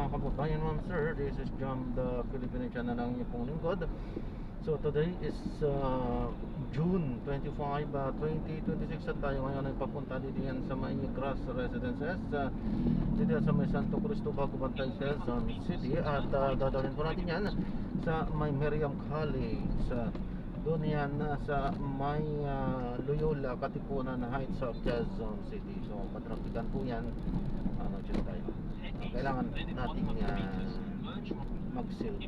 mga kababayan, ma'am sir, this is Jam the Filipino channel ng inyong pong lingkod. So today is June 25, 2026 at tayo ngayon ay papunta dito yan sa may Grass Residences dito sa may Santo Cristo, Bago Bantay, Quezon City. At dadalhin po natin yan sa may Miriam College, doon yan sa may Loyola Katipunan Heights of Quezon City. So matrafikan po yan. Check tayo. Kailangan natin mag-silvy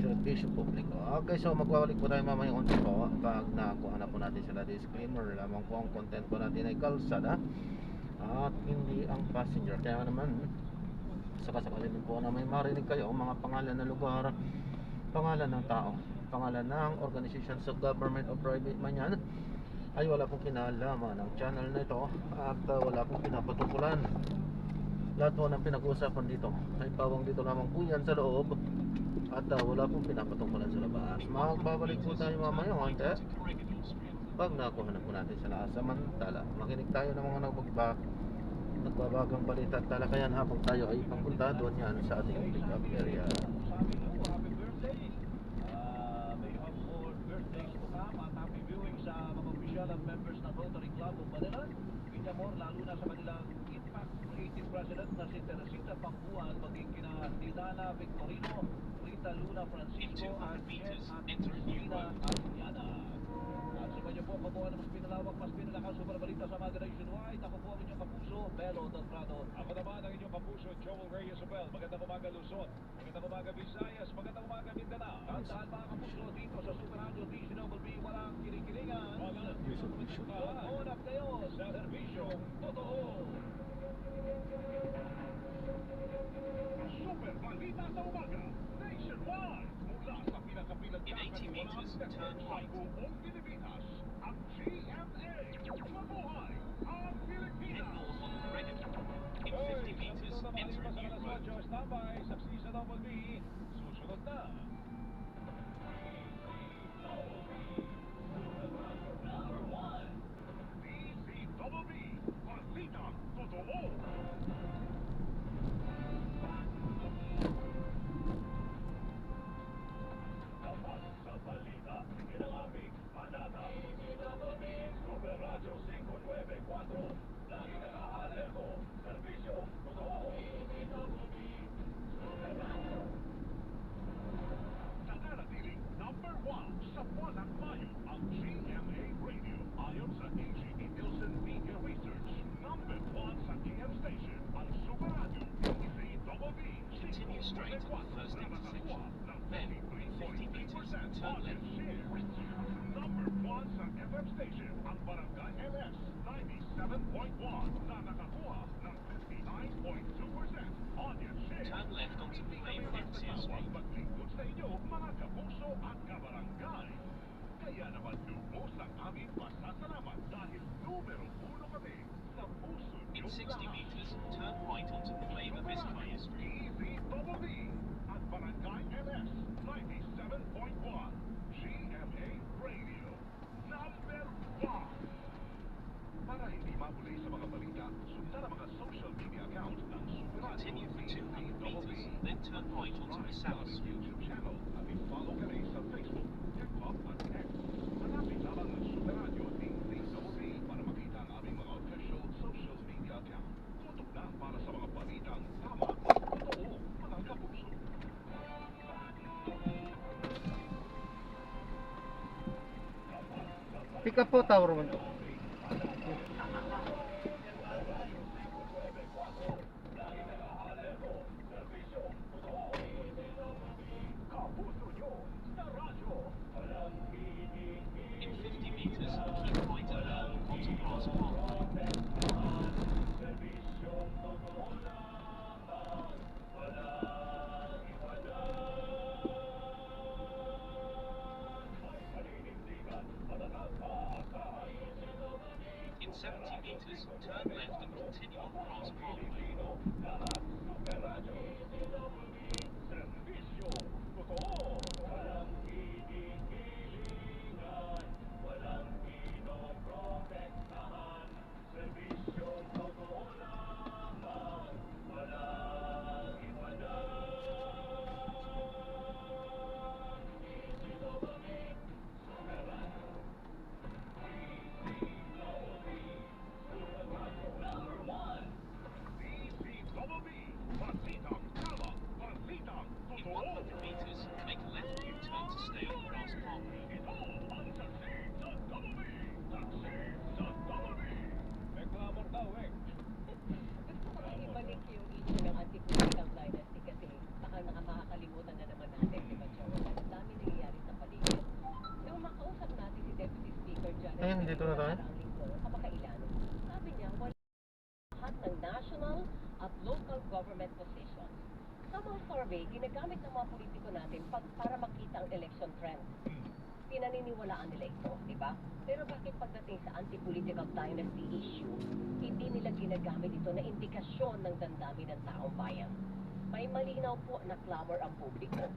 servisyo publiko. Okay, so magbabalik po tayo mamaya unti po pag nakuha na po natin sila. Disclaimer lamang po, ang content po natin ay kalsada at hindi ang passenger. Kaya naman sakasakali din po na may marinig kayo mga pangalan ng lugar, pangalan ng tao, pangalan ng organization sa government o private man yan, ay wala pong kinalaman ng channel na ito at wala pong pinapatukulan. Lahat po ng pinag-uusapan dito ay pawang dito lamang po yan sa loob at wala pong pinapatukulan sa labas. Magbabalik po tayo mamaya konti pag nakuha na po natin sila. Samantala makinig tayo ng mga nagbabagang balita at talakayan habang tayo ay papunta doon yan sa ating pick up area. Ng members ng Rotary Club of Manila, Pinyamor, lalo na sa kanilang Impact Creative President na si Teresita Pangbuan, maging kina Dilana Victorino, Rita Luna Francisco at Christina Ariana. At sa kanya po kabuuan ng mas pinalawak, mas pinalakas super balita sa mga nationwide. Ako po ang inyong kapuso, Belo Delgado. Ako naman ang inyong kapuso, Joel Reyes Abel. Magandang umaga Luzon, magandang umaga Visayas, magandang umaga Mindanao. Tandaan mga kapuso dito sa Super Radio DCWB, walang kinikilingan. Unap kayo sa serbisyong totoo. Super balita sa umaga, nationwide. Mula sa pinakapilang in 80 meters, turn right. Buong Pilipinas, ang GMA. Mabuhay ang Pilipinas. And north on Reddit. In 50 meters, enter a new road. Standby sa CCWB. Susunod na. In 60 meters, turn right onto Flavor Vizcaya Street. EZWB at Barangay LS 97.1 GMA Radio number 1. Para hindi mabuli sa mga balita, sundan ang mga social media account ng Super Radio. Continue for 200 meters, then turn right onto Rizal Street. YouTube channel at i-follow kami sa Facebook, TikTok at X. Hanapin lamang ng Super Radio DZWB para makita ang aming mga official social media account. Tutok na para sa mga balitang tama at totoo, mga kapuso. Pick up po, tower mo to. In 50 meters, keep right along onto Glass Pond. Dito na tayo? Nakaraang linggo, kamakailan, sabi niya, wala lahat ng national at local government positions. Sa mga survey, ginagamit ng mga politiko natin para makita ang election trend. Pinaniniwalaan nila ito, di ba? Pero bakit pagdating sa anti-political dynasty issue, hindi nila ginagamit ito na indikasyon ng damdamin ng taong bayan? May malinaw po na clamor ang publiko.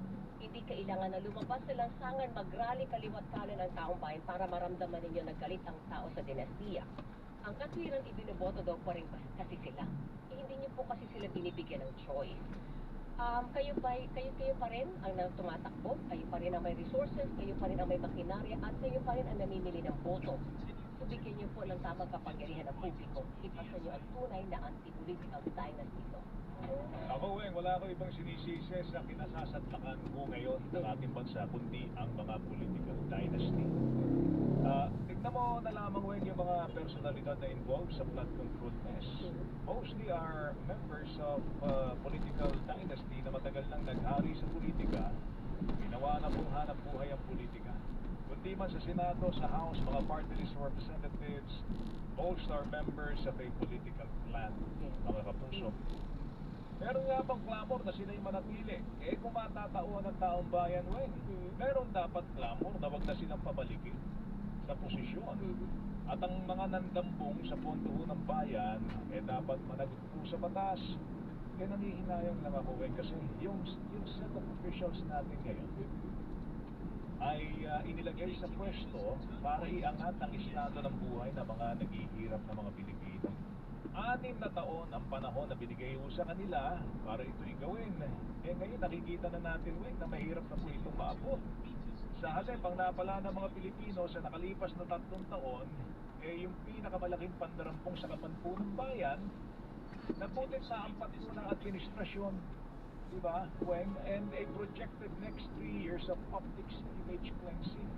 Hindi kailangan na lumabas sa lansangan, mag-rally kaliwat kanan ang taong bayan para maramdaman ninyo na galit ang tao sa dinastiya. Ang katwiran ibinoboto daw pa rin kasi sila. Hindi niyo po kasi sila binibigyan ng choice. Kayo pa rin ang tumatakbo, kayo pa rin ang may resources, kayo pa rin ang may makinarya, at kayo pa rin ang namimili ng boto. So bigyan niyo po ng tamang kapangyarihan ng publiko. Ipasa niyo ang tunay na anti-political dynasty law. Ako, wala ko ibang sinisisi sa kinasasatlakan ko ngayon ng ating bansa, kundi ang mga political dynasty. Tignan mo na lamang, Weng, yung mga personalidad na involved sa flood control mess. Mostly are members of political dynasty na matagal nang naghari sa politika, ginawa na pong hanap buhay ang politika. Kundi man sa Senado, sa House, mga party list representatives, most are members of a political clan, mga kapuso. Meron nga bang clamor na sila'y manatili? Eh kung matatauhan ng taong bayan, Weng, meron dapat clamor na wag na silang pabalikin sa posisyon. At ang mga nandambong sa pondo ng bayan, eh dapat managot po sa batas. Kaya nangihinayang lang ako, Weng, kasi yung set of officials natin ngayon ay inilagay sa pwesto para iangat ang estado ng buhay ng mga naghihirap na mga Pilipino. 6 na taon ang panahon na binigay sa kanila para ito'y gawin. Eh ngayon nakikita na natin, Weng, na mahirap na po itong maabot. Sa halip, ang napala ng mga Pilipino sa nakalipas na 3 taon, eh yung pinakamalaking pandarampong sa kapanpunang bayan, nabutit sa 4 ng administrasyon. Diba, Weng? And a projected next 3 years of public image cleansing.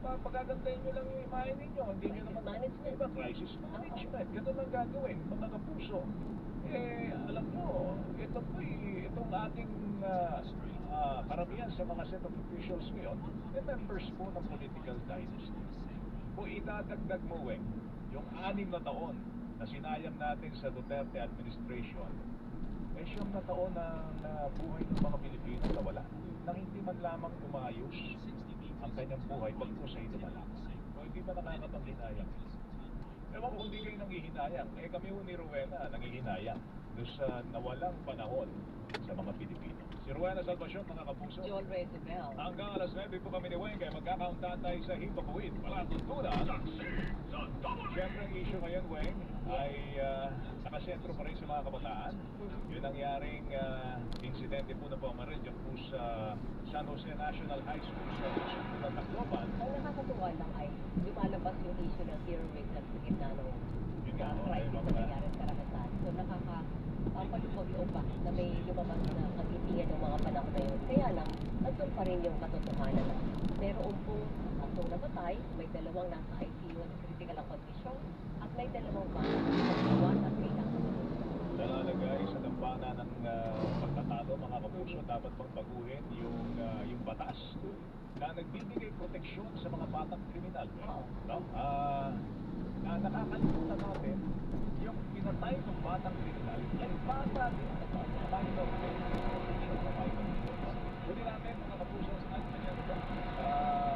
Pagagandahin nyo lang yung imahe ninyo, hindi nyo naman management, diba? Crisis management, ganun lang gagawin, mga kapuso. Eh, alam nyo, itong ating karamihan sa mga set of officials ngayon, members po ng political dynasty. Kung idadagdag mo, Weng, yung 6 na taon na sinayang natin sa Duterte administration, eh 9 na taon ng buhay ng mga Pilipino na wala, nang hindi man lamang umayos ang kanyang buhay pagko sa inamalak. O hindi ba nakakapanghinayang? Ewan ko hindi kayo nanghihinayang. Eh kami ni Rowena nanghihinayang doon sa nawalang panahon sa mga Pilipino. Si Rowena Salvacion, mga kapuso. John Rezabel. Hanggang alas 9 po kami ni Weng, kaya magkakauntaan tayo sa Himpapuit. Walang tuntunan. Siyempre ang issue ngayon, Weng, ay nakasentro pa rin sa mga kabataan. Yung nangyaring insidente po na pamarin dyan po sa San Jose National High School sa Municipio ng Tacloban. Ang nakakatuwa lang ay lumalabas yung issue ng zero waste sa gitna ng crisis na nangyari sa karagatan. So nakakapalupag-loob pa na may lumabas na kagitingan ng mga panahon na yun. Kaya lang, nandun pa rin yung katotohanan na mayroon pong atong namatay, may 2 nasa ICU at critical ang kondisyon, at may 2 bata na iwan at kailangan. Nalalagay sa dambana ng pagtatalo, mga kapuso, dapat pang baguhin yung batas na nagbibigay proteksyon sa mga batang kriminal. No? Na nakakalimutan natin yung pinatay ng batang kriminal ay bata din na minor. Huli natin, mga kapuso, sa kanya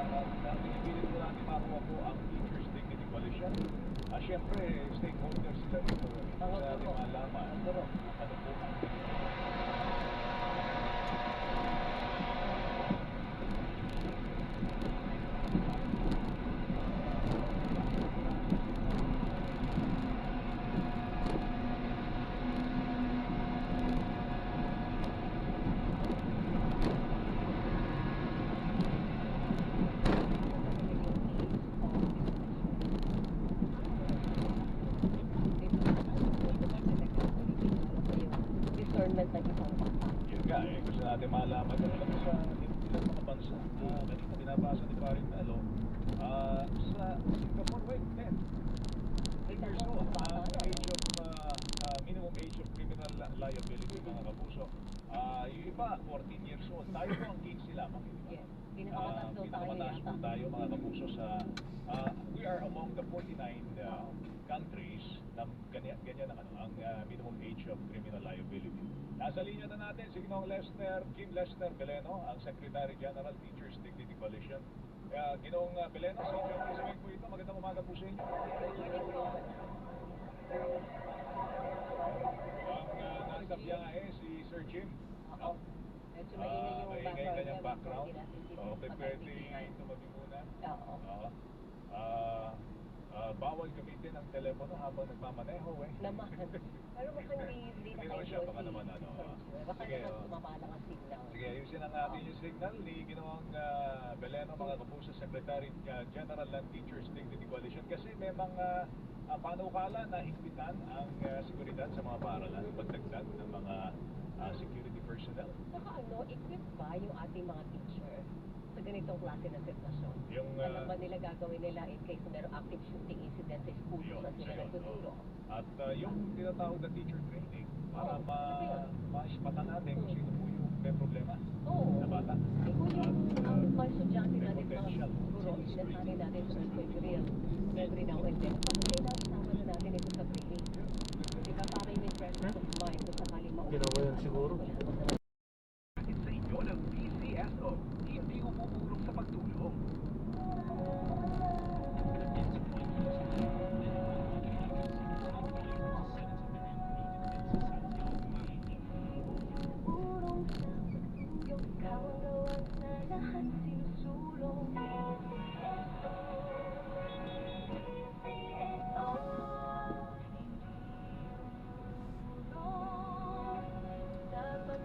na pinipilit ko natin makuha po ang Teachers Dignity Coalition. Siyempre, stakeholders sila dito. Sa ating malaman, ano po ang discernment ng isang bata. yun nga, gusto natin malaman yung alam mo sa ilang mga bansa na kanina binabasa ni Paring Melo, sa Singapore, Weng, 10 years old, minimum age of criminal liability, mga kapuso. Yung iba, 14 years old. Tayo po ang 15 lamang. Di ba? Yes. Pinakamataas daw tayo Pinakamataas yata. po tayo mga kapuso sa we are among the 49 countries na ganyan ang minimum age of criminal liability. Nasa linya na natin si Ginoong Kim Lester Beleno, ang Secretary General Teachers Dignity Coalition. Ginoong Beleno, sa inyo ang isamin po ito. Magandang umaga po sa inyo. Ang nasa biyahe si Sir Jim. Oo. Medyo maingay yung Maingay background kanyang niya, background. hindi natin Oo, dito pwede pagkakaibigan. tumabi muna. Oo. Bawal gamitin ang telepono habang nagmamaneho eh. Naman. Pero baka hindi na Hindi kayo naman siya, baka naman ano. Baka Sige, naman oh. tumama lang ang signal. Sige, ayusin na natin yung signal ni Ginoong Beleno, mga kapuso, Secretary General ng Teachers Dignity Coalition. Kasi may mga panukala na higpitan ang seguridad sa mga paaralan, pagdagdag ng mga security personnel. Saka equipped ba yung ating mga teacher sa ganitong klase ng sitwasyon? Yung, Alam ba nila gagawin nila in case na merong active shooting incident sa school Yun, na sila yun, nagtuturo? At yung tinatawag na teacher training para Oo, ano yun? maispatan natin kung sino po yung may problema Oo. na bata. Eh kung yung ang mga estudyante may natin, mga potential. guro, sinasabi natin sa earthquake drill every now and then, pag kailangan isama na natin ito sa training. Di ba para yung presence of mind kung sakaling mauna. Ginawa yan siguro. Hatid sa inyo ng PCSO. Hindi umubulong sa pagtulong. Urong sa yung kawangawan na lahat sinusulong. Dapat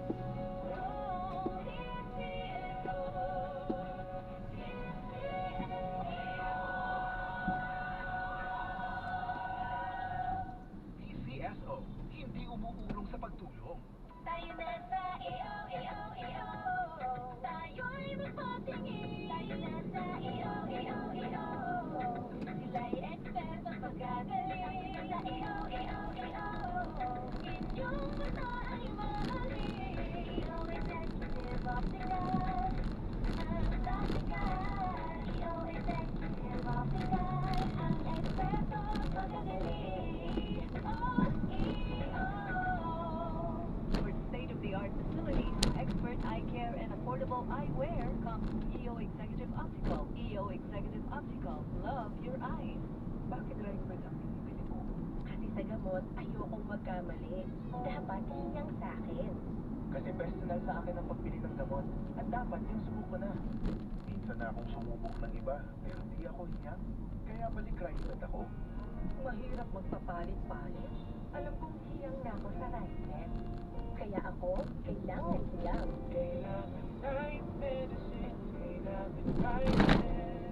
PCSO. Hindi umubulong sa pagtulong. Tayo na sa iyo. Tayo'y magpatingin. Tayo na sa iyo. Sila'y eksperto pagkagaling. Sa iyo. Inyong mata ay mahalin. Iyo executive optical. Ang tactical. Iyo executive optical. Ang eksperto pagkagaling. With state-of-the-art facilities, expert eye care, and affordable eyewear comes EO Executive Optical. EO Executive Optical. Love your eyes. Bakit Raymond ang pinipili mo? kasi sa gamot, ayokong magkamali. Dapat hiyang sa akin. Kasi personal sa akin ang pagbili ng gamot. At dapat yung suko na. Minsan na akong sumubok ng iba, pero di ako hiyak. Kaya balik Raymond ako. Mahirap magpapalit-palit. Alam kong hiyang na ako sa Raymond. Kaya ako, kailangan hiyang. Kailangan right medicine. Kailangan right medicine.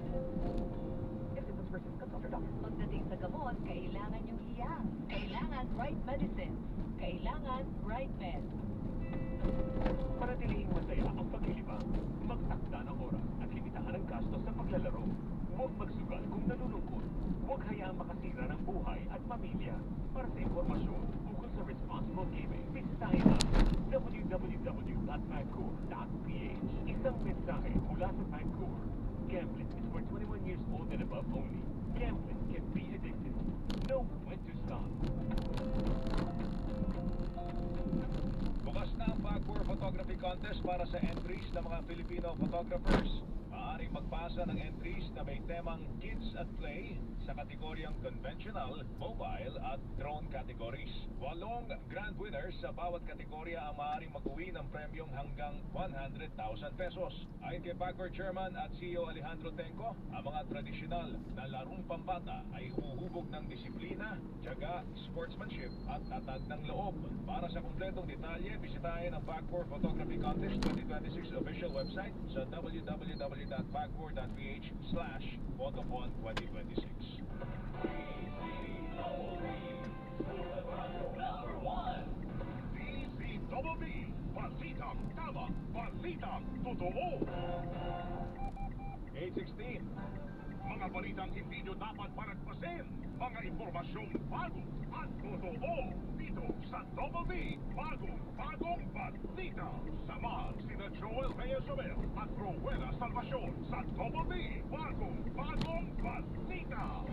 If symptoms persist, consult your doctor. Pagdating sa gamot, kailangan yung hiyang. Kailangan right medicine. Kailangan right med. Paratilihing masaya ang paglilibang. Magtakda ng oras at limitahan ang gastos sa paglalaro. Huwag magsugal kung nalulungkot. Huwag hayaang makasira ng buhay at pamilya. Para sa impormasyon ukol sa responsible gaming, bisitahin ang www.bancour.ph. Isang mensahe mula sa Bancour. Gambling is for 21 years old and above only. Gambling can be addictive. Know when to stop. Bukas na ang Bagpoor Photography Contest para sa entries ng mga Filipino photographers. Maaaring magpasa ng entries na may temang Kids at Play sa kategoryang Conventional, Mobile at Drone categories. 8 grand winners sa bawat kategorya ang maaaring mag-uwi ng premyong hanggang 100,000 pesos. Ayon kay Bagpoor Chairman at CEO Alejandro Tenco, ang mga tradisyonal na larong pambata ay huhubog ng disiplina, tiyaga, sportsmanship at tatag ng loob. Para sa kumpletong detalye, bisitahin ang Bagpoor Photography Contest 2026 official website sa www.bagpoor.ph/photocon 2026. DZBB, Balitang Tama, Balitang Totoo. 816. Mga balitang hindi nyo dapat palagpasin. Mga impormasyong bago at totoo dito sa Double Double B, bagong balita. Samahan sina Joel Reyes-Abel at Rowena Salvacion sa Double B, bagong balita.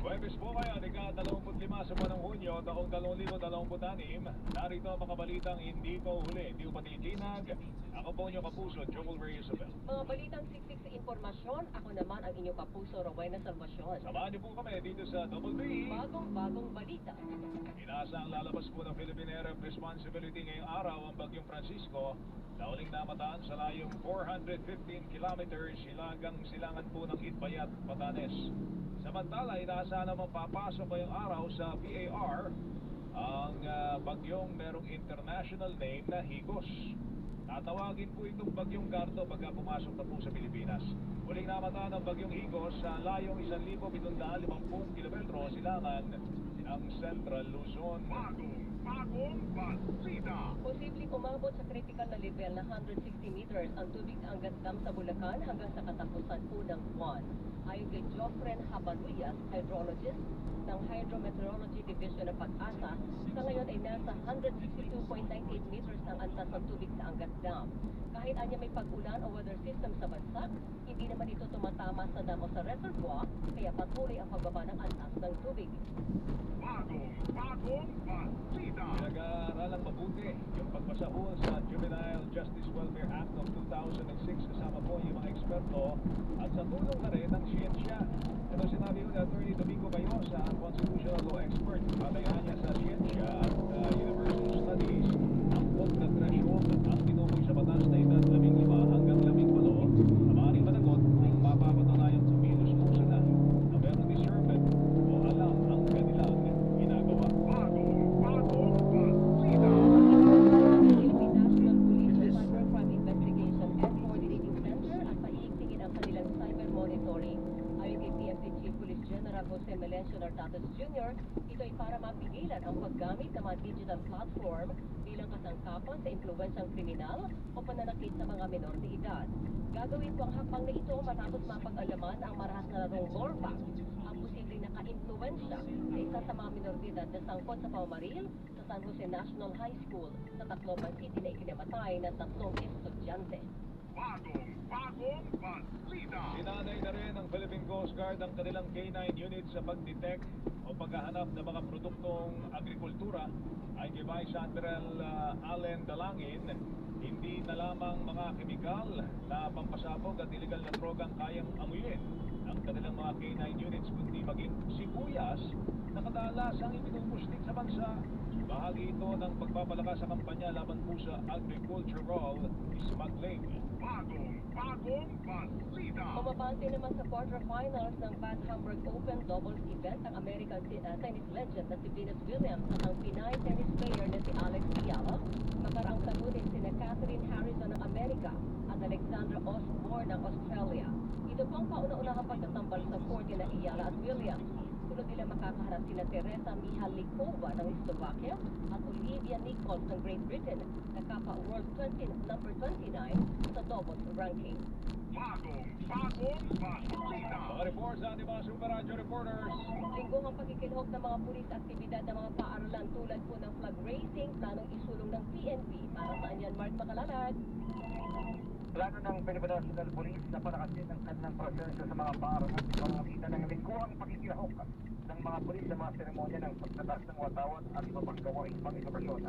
Huwebes po kayo, ika-25 sa buwan ng Hunyo, taong 2026. Narito ang mga balitang hindi ko huli, hindi ko patitinag. Ako po inyong kapuso, Joel Reyes-Abel. Mga balitang siksik sa impormasyon, ako naman ang inyong kapuso, Rowena Salvacion. Samahan niyo po kami dito sa Double B. Bagong balita. Inaasang lalabas po ng Philippine Area of Responsibility ngayong araw ang Bagyong Francisco na uling namataan sa layong 415 kilometers silangan po ng Itbayat, Batanes. Samantala, inaasahan naman papasok ngayong araw sa PAR ang bagyong merong international name na Higos. Tatawagin po itong bagyong Gardo pagka pumasok na po sa Pilipinas. Uling namataan ang bagyong Higos sa layong 1,750 kilometro silangan ng Central Luzon. Bagong balita. Posibleng umabot sa critical na level na 160 meters ang tubig sa Angat Dam sa Bulacan hanggang sa katapusan po ng buwan. Ayon kay Jofren Habaluyas, hydrologist ng Hydrometeorology Division ng Pag-asa, sa ngayon ay nasa 162.98 meters ang antas ng tubig sa Angat Dam. Kahit anya may pag-ulan o weather system sa bansa, hindi naman ito tumatama sa dam o sa reservoir, kaya patuloy ang pagbaba ng antas ng tubig. Bagong balita. Pinag-aaralang mabuti yung pagpasahol sa Juvenile Justice Welfare Act of 2006 kasama po yung mga eksperto at sa tulong na rin ng siyensya. Ito sinabi ko ni Attorney Domingo Bayosa, constitutional law expert. Patayan niya sa siyensya at universal studies ang pog na threshold ang tinukoy sa batas na edad 15 hanggang 18 na maaaring managot kung mapapatunayang kumilos mo sila na merong discernment o alam ang kanilang ginagawa. Bagong balita. Philippine National Police sa Cybercrime Investigation and Coordinating Center at paiigtingin ang kanilang cyber monitoring. Ayon kay PNP Chief Police General Jose Melencio Nartates Jr., ito ay para mapigilan ang paggamit ng mga digital platform bilang kasangkapan sa impluwensyang kriminal o pananakit sa mga menor de edad. Gagawin po ang hakbang na ito matapos mapag-alaman ang marahas na larong Lorbac, ang posibleng naka-impluwensya sa isa sa mga menor de edad na sangkot sa pamamaril sa San Jose National High School sa Tacloban City na ikinamatay ng 3 estudyante. Bagong balita. Sinanay na rin ng Philippine Coast Guard ang kanilang K9 unit sa pagdetect o paghahanap ng mga produktong agrikultura. Ay kay Vice Admiral Allen Dalangin, hindi na lamang mga kemikal na pampasabog at illegal na drogang kayang amuyin ang kanilang mga K9 units, kundi maging sibuyas na kadalasang ipinupustik sa bansa. Bahagi ito ng pagpapalakas sa kampanya laban po sa agricultural smuggling. Bagong balita. Pumabante naman sa quarterfinals ng Bad Hamburg Open doubles event ang American tennis legend na si Venus Williams at ang Pinay tennis player na si Alex Fiala. Makaraang salunin sina Catherine Harrison ng Amerika at Alexandra Osborne ng Australia. Ito pang pauna-unahang pagtatambal sa court na Fiala at Williams. Sunod nila makakaharap sina Teresa Mihalikova ng Slovakia at Olivia Nichols ng Great Britain na kapa World number 29 sa doubles ranking. Bagong balita. Mga reports sa ating mga Super Radio reporters. Linggo ang pagkikilhok ng mga pulis aktibidad ng mga paaralan tulad po ng flag raising, planong isulong ng PNP. Para saan yan, Mark Makalalad? Plano ng Philippine National Police na palakasin ang kanilang presensya sa mga paaralan sa pamamagitan ng lingguhang pakikilahok ng mga pulis sa mga seremonya ng pagtatas ng watawat at iba pang gawaing pang-edukasyon.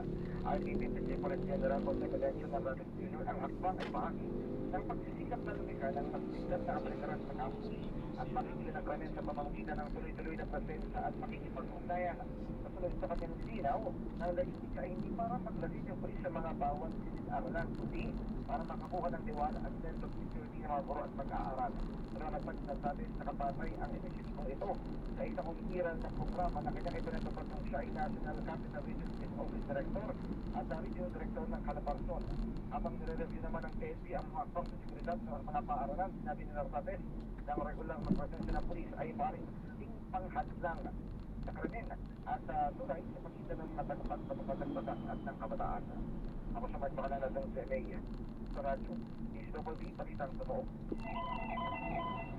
Ayon kay PNP Police General Jose Melencio Nartates Jr., ang hakbang ay bahagi ng pagsisikap na lumikha ng mas biglat na kapaligiran sa kampo at makikilagwanin sa pamamagitan ng tuloy-tuloy na presensya at makikipag-ugnayan. Kasunod sa kanyang sinaw, ang layunin ay hindi para maglasin yung pulis sa mga bawat aralan, kundi para makakuha ng tiwala at sense of security ng mga guro at mag-aaral. Pero nagsasabi sa kapatay ang inisyatibo ito sa isang umiiral na programa na kanyang ipinatupad ng siya ay National Capital Region State Office Director at Regional Director ng Calabarzon. Habang nire-review naman ng PNP ang mga akbang sa seguridad ng mga paaralan, sinabi ni Nartates na ang regular na presensya ng pulis ay maaaring magiging panghadlang sa krimen at tulay sa pagitan ng matagpat sa pagkatagpasan at ng kabataan. Ako sa magpakalalad ng CMA sa radyo, DCWB, Balitang Totoo.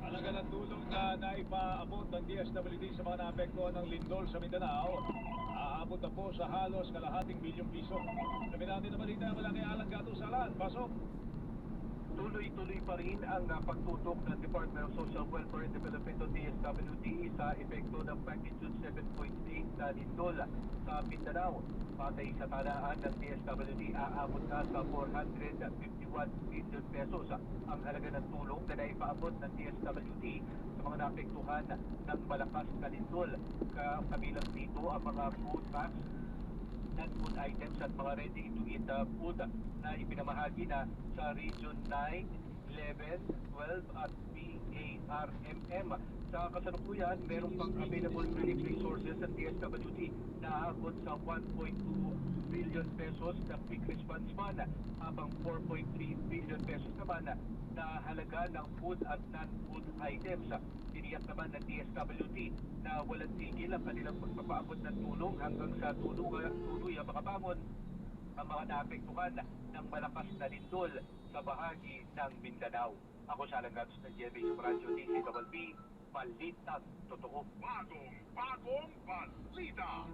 Alaga ng tulong na naipaabot ng DSWD sa mga naapektuhan ng lindol sa Mindanao. Aabot umabot na po sa halos kalahating bilyong piso. Sabi natin na balita mula kay Alan Gatusalan. Pasok! Tuloy-tuloy pa rin ang pagtutok ng Department of Social Welfare and Development o DSWD sa epekto ng magnitude 7.8 na lindol sa Mindanao. Patay sa talaan ng DSWD, aabot na sa 451 billion pesos ang halaga ng tulong na naipaabot ng DSWD sa mga naapektuhan ng malakas na lindol. Kabilang dito ang mga food packs, non-food items at mga ready-to-eat food na ipinamahagi na sa Region 9, 11, 12 at PARMM. Sa kasalukuyan, meron pang available relief resources sa DSWD na aabot sa 1.2 billion pesos na quick response fund, habang 4.3 billion pesos naman na halaga ng food at non-food items. Tiniyak naman ng DSWD na walang tigil ang kanilang pagpapaabot ng tulong hanggang sa tuluyan makabangon ang mga naapektuhan ng malakas na lindol sa bahagi ng Mindanao. Ako sa Alangatos ng GMA Super Radio DCWB, Balitang Totoo. Bagong balita.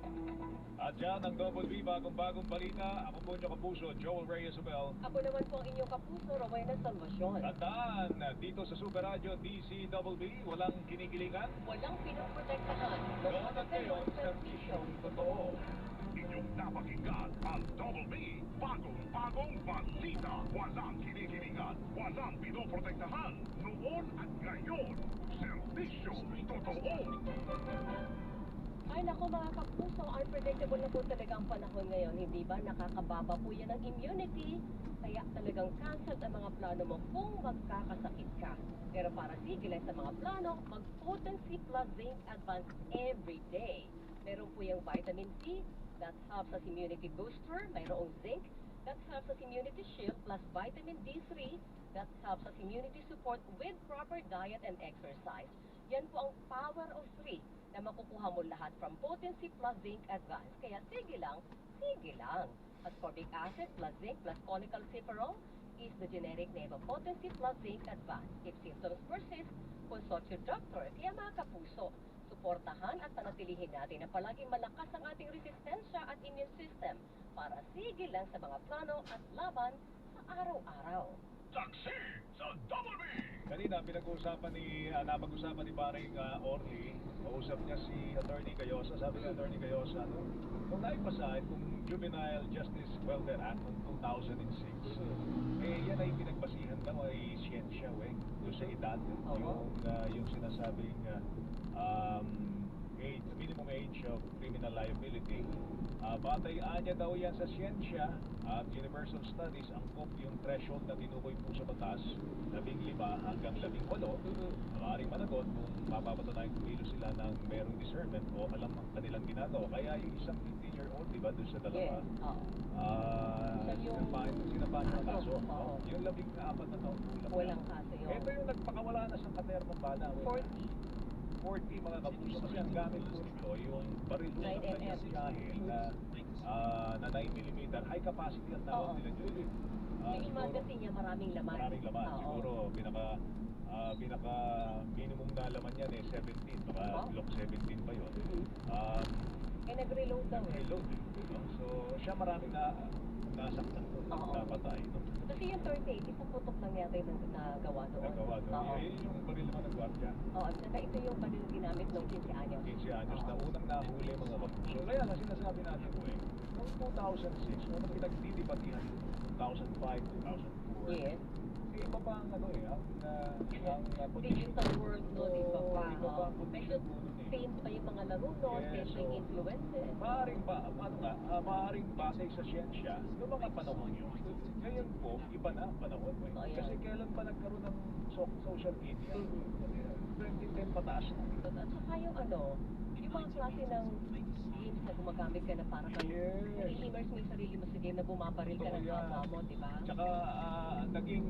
At dyan ang Double B, bagong-bagong balita. Ako po niyo kapuso, Joel Reyes Abel. Ako naman po ang inyong kapuso, Rowena Salvacion. Tandaan, dito sa Super Radio DCWB, walang kinikilingan. Walang pinoprotektahan. Doon at ngayon, serbisyong totoo. Inyong napakinggan ang Double B. Bagong balita. Walang kinikilingan. Walang pinoprotektahan. Noon at ngayon. Serbisyo totoo. Ay nako mga kapuso, unpredictable na po talaga ang panahon ngayon, hindi ba? Nakakababa po yan ng immunity, kaya talagang cancel ang mga plano mo kung magkakasakit ka. Pero para sigilay sa mga plano, mag-Potency Plus Zinc Advance every day. Meron po yung vitamin C, that helps as immunity booster, mayroong zinc, that helps as immunity shield, plus vitamin D3, that helps as immunity support with proper diet and exercise. Yan po ang power of 3 na makukuha mo lahat from Potency Plus Zinc Advance. Kaya sige lang, sige lang. Ascorbic acid plus zinc plus cholecalciferol is the generic name of Potency Plus Zinc Advance. If symptoms persist, consult your doctor. Kaya mga kapuso, suportahan at panatilihin natin na palaging malakas ang ating resistensya at immune system para sige lang sa mga plano at laban sa araw-araw. Taxi sa Double B. Kanina, napag-usapan ni paring Orly, kausap niya si Attorney Cayosa. Sabi ni Attorney Cayosa, kung naipasa itong Juvenile Justice Welfare Act ng 2006, yan ay pinagbasihan daw ay siyensya, yung sa edad, yung sinasabing minimum age of criminal liability. Batay-anya daw yan sa siyensya at Universal Studies, angkop yung threshold na tinukoy po sa batas, 15 hanggang 18. Maaaring managot kung mapapatunayan kumilo sila ng merong discernment o alam ang kanilang ginagawa. Kaya yung isang 15-year-old, diba, doon sa dalawa, sinapahan ng kaso. Yung 14 na taon kulang. Walang kaso yun. Ito yung nagpakawala na sa katermang bala. 40 mga kapuso, kasi ang gamit po nito yung baril po ng kanyang siyahil na 9mm, high capacity ang tawag nila dyan. Yung magazine niya maraming laman. Maraming laman. Siguro pinaka minimum na laman yan 17, baka Glock 17 pa yun. Nag-reload daw Nag-reload. So siya maraming nasaktan doon, napatay. Kasi yung 38, isang putok lang yata yung nagawa doon. Yun yung baril naman ng gwardiya. At saka ito yung baril ginamit noong 15 anyos. 15 anyos na unang nahuli mga kapuso. Kaya nga sinasabi natin noong 2006, nung pinagdidibatihan yung 2005, 2004. Yes. Iba pa ang Digital world, no? Iba pa. Iba pa ang Medyo condition mo nun famed pa yung mga laro noon, sampling influences. Maaaring basay sa siyensya noong mga panahon yun. Ngayon po, iba na ang panahon. Kasi kailan pa nagkaroon ng social media? 2010 pataas na. At saka yung yung mga klase ng games na gumagamit ka na para kang i-immerse mo yung sarili mo sa game na bumabaril ka ng kapwa mo, di ba? Tsaka naging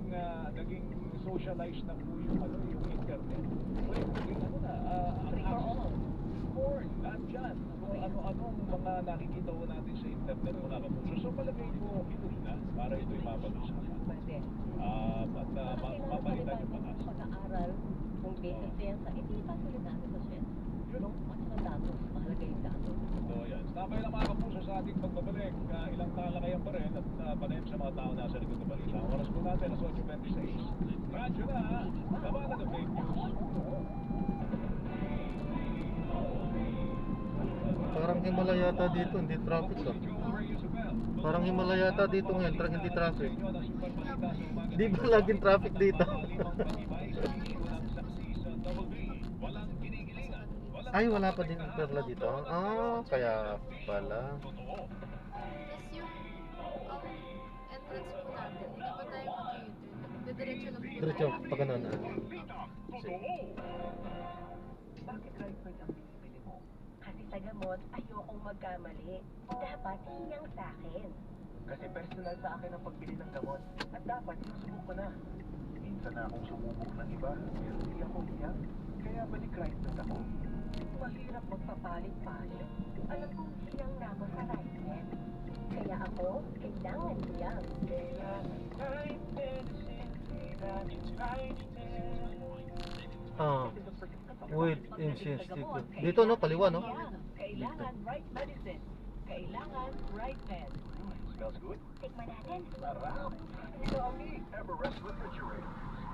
socialized na po yung internet. Naging Free for all. Porn, lahat dyan. Kung ano-ano mga nakikita ko natin sa internet mga kapuso. So palagay ko, ito na para ito'y mapag-usapan. Pwede. At mapalitan yung batas. Pag-aaral kung basic science, hindi pa sulit natin sa science. Yun o. At saka datos, mahalaga yung datos. So, yan. Stabay lang mga kapuso sa ating pagbabalik. Ilang talakayan pa rin at panayam sa mga tao nasa likod ng balita. Ang oras po natin, alas 8:26. Radyo na, labanan ng fake news. Parang himala yata dito, hindi traffic ah. Parang himala yata dito ngayon, hindi traffic. Di ba laging traffic dito? Ay, wala pa din perla dito. Ah, kaya pala. Tapos yung entrance po natin, hindi pa tayo mag-u-turn. Didiretso lang po. Diretso, pag ganun. Bakit right foot ang pinipili mo? Kasi sa gamot, ayokong magkamali. Dapat hiyang sa akin. Kasi personal sa akin ang pagbili ng gamot. At dapat sinusubok ko na. Minsan na akong sumubok ng iba, pero hindi ako hiyang. Kaya balik right foot ako. Mahirap magpapalit-palit. Alam kong hiyang na ako sa right. Kaya ako, kailangan hiyang. Ah, wait, incense dito. Dito no, kaliwa no? Kailangan right medicine. Kailangan right med. Smells good? Tikman natin. Sarap! Ito ang ni Everest Refrigerator.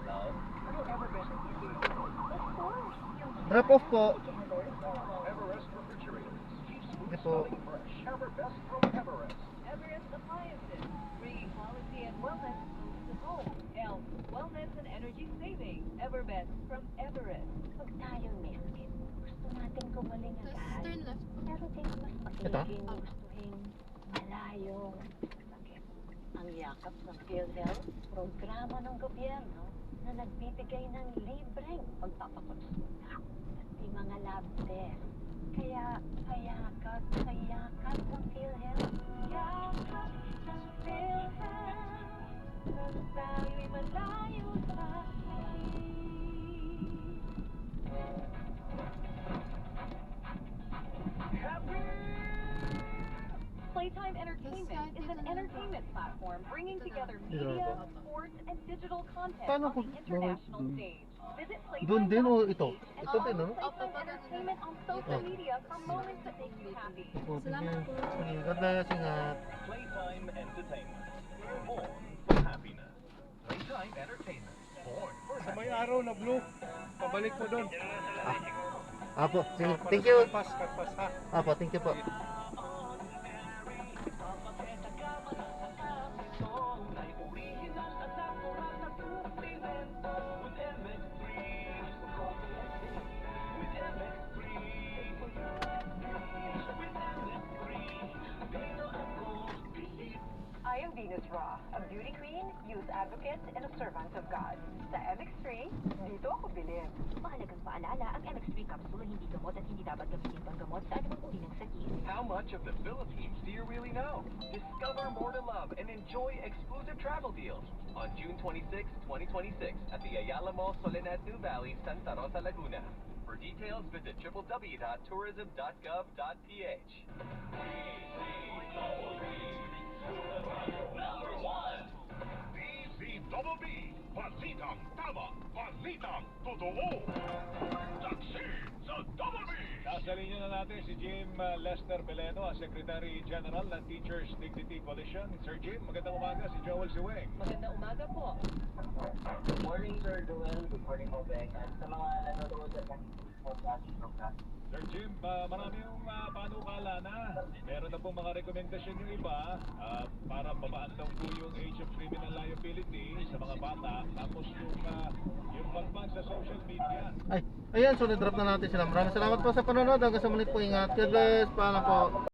Now, ano Everest Refrigerator? Of course. Drop off po. Everest Refrigerator. Keep smooth Ito po. smelling fresh. Everbest from Everest. Everest Appliances. Bringing quality and wellness close to home. Health, wellness, and energy saving. Everbest from Everest. Huwag tayong miskin. Gusto natin gumaling Tapos agad. turn left. Pero di mas Ito? magiging gustuhin malayo. Sakit. Ang yakap ng PhilHealth, programa ng gobyerno na nagbibigay ng libreng pagpapakonsulta at di mga lab test. Kaya payakap ng PhilHealth. Yakap ng PhilHealth. Kung tayo'y malayo sa Playtime Entertainment is an entertainment platform bringing together media, sports, and digital content Paano on kung the international doon? stage. Visit Doon din o playtime.tv ito? and Ito din, follow no? Playtime Entertainment on social Oh. media for moments that make you happy. Opo, sige. Sige, God bless, ingat. Playtime Entertainment. Born for happiness. Playtime Entertainment. Born for Sa may happiness. araw na blue, pabalik mo doon. Apo, sige. Thank you. Kagpas ha. Apo, thank you po. I am Venus Ra, a beauty queen, youth advocate, and a servant of God. Sa MX3, dito ako bilib. Mahalagang paalala, ang MX3 capsule hindi gamot at hindi dapat gamitin panggamot sa anumang uri ng sakit. How much of the Philippines do you really know? Discover more to love and enjoy exclusive travel deals on June 26, 2026 at the Ayala Mall Soledad New Valley, Santa Rosa, Laguna. For details, visit www.tourism.gov.ph. Number 1. DZBB. Balitang tama. Balitang totoo. Taxi sa Double B. Nasa linya na natin si Jim Lester Beleno, ang Secretary General ng Teachers Dignity Coalition. Sir Jim, magandang umaga. Si Joel Siweng. Magandang umaga po. Good morning, Sir Joel. Good morning, Obek. At sa mga nanonood at podcast program. Sir Jim, marami yung panukala na. Meron na pong mga rekomendasyon yung iba para babaan daw po yung age of criminal liability sa mga bata. Tapos yung pagban sa social media. Ay, ayan, so na-drop na natin sila. Maraming salamat po sa panonood. Hanggang sa muli po, ingat. God bless. Paalam po.